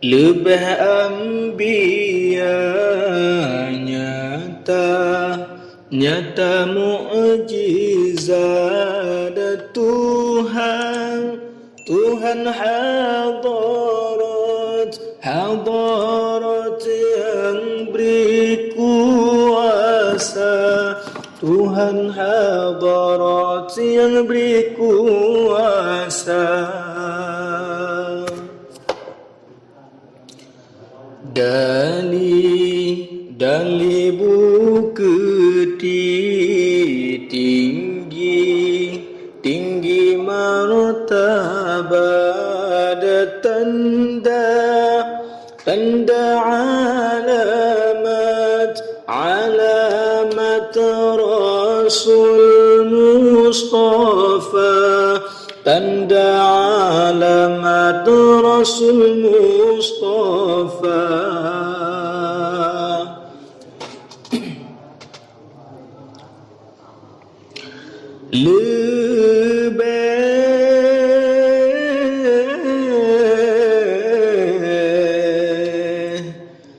Lebih anbiya nyata mukjizat Tuhan hadarat yang beri kuasa, Tuhan hadarat yang beri kuasa. Dali bukti tinggi martabat, tanda alamat Rasul Mustafa, tanda alamat Rasul Mustafa.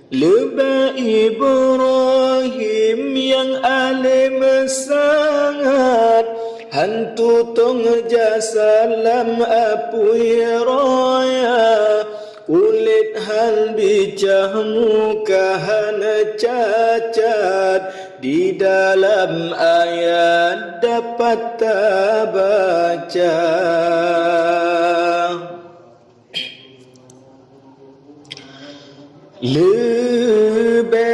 Lebih Ibrahim yang alim sangat, hantu tong jasalam apui raya, kulit hal bicah muka hana cacat, di dalam ayat dapat baca. Lebih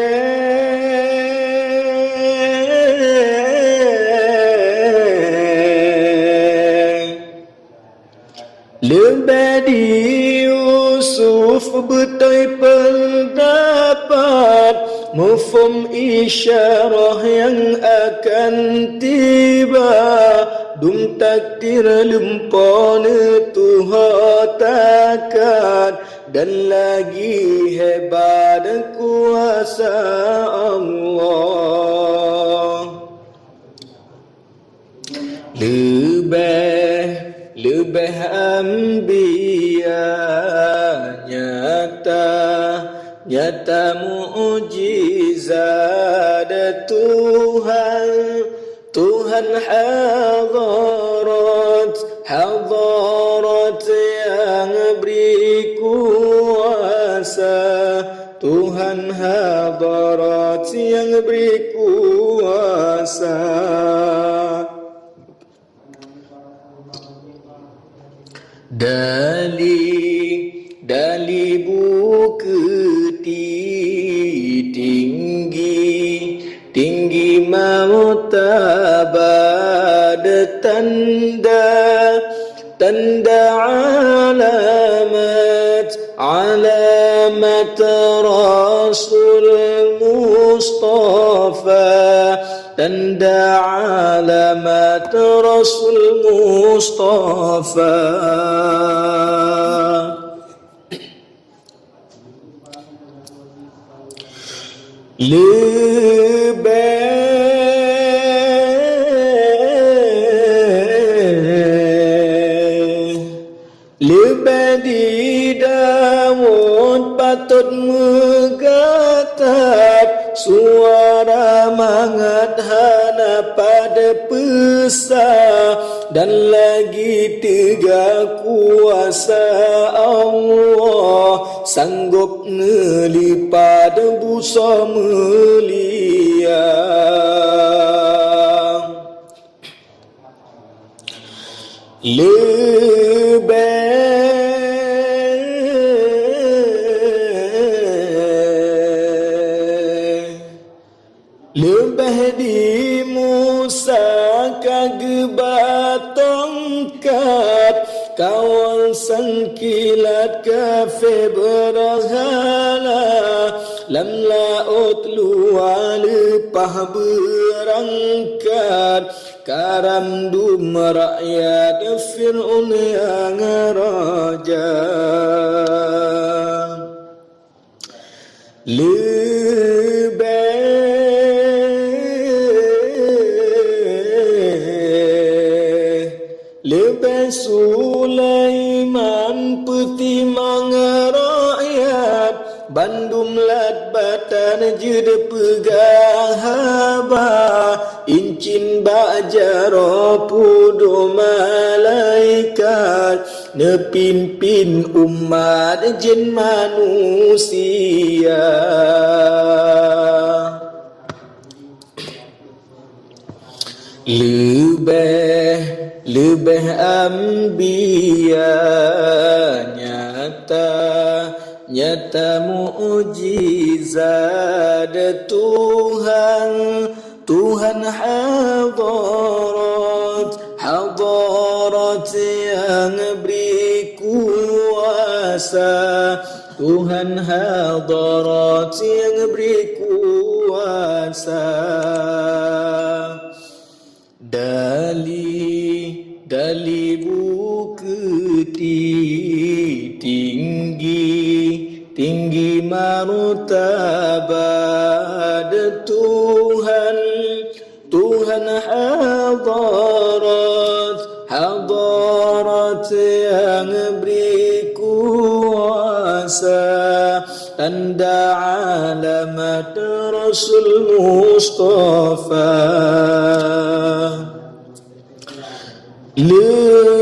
di Yusuf betul pendapat, mufhum isyarah yang akan tiba, dum takdir lumpana Tuhan takat, dan lagi hebat kuasa Allah. Lebih anbiya nyata mukjizat Tuhan hadarat yang beri kuasa, Tuhan hadarat yang beri kuasa. Dali bukti tinggi martabat, tanda alamat Rasul Mustafa, tanda alamat Rasul Mustafa. Lebih di Daud patut megatap, suara mangat hana pada pesa, dan lagi tiga kuasa Allah, sanggup ngelipad busa melia. Lebih di Musa kagba tongkat, kawal sangkilat kafe berhala, lam laut luar lepah berangkat, karam dum rakyat Fir'aun yang raja. Lebih Sulaiman petimang rakyat Bandum lat batan jeda pegang haba Incin bajaro pudo malaikat Nepin-pin umat jin manusia Lebih ambiya nyata mukjizat Tuhan hadarat yang beri kuasa Tuhan hadarat yang beri kuasa Dali bukti tinggi martabat Tuhan hadarat yang beri kuasa tanda alamat Rasul Mustafa Lebih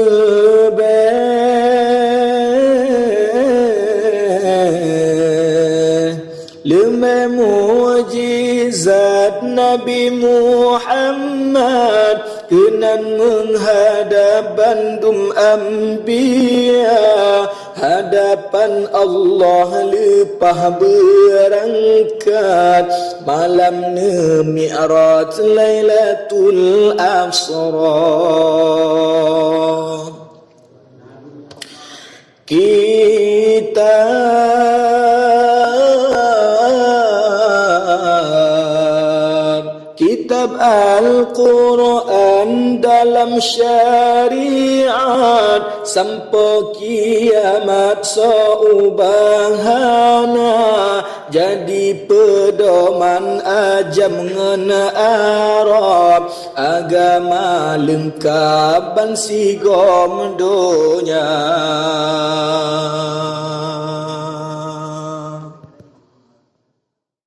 mujizat Nabi Muhammad Kenan menghadap bandum anbiya Hadapan Allah lepah berangkat Malam Mi'raj Lailatul Asra Kitab Al-Quran dalam syariat Sampai kiamat seubahana Jadi pedoman ajam ngena Arab Agama lengkap ban sigom donya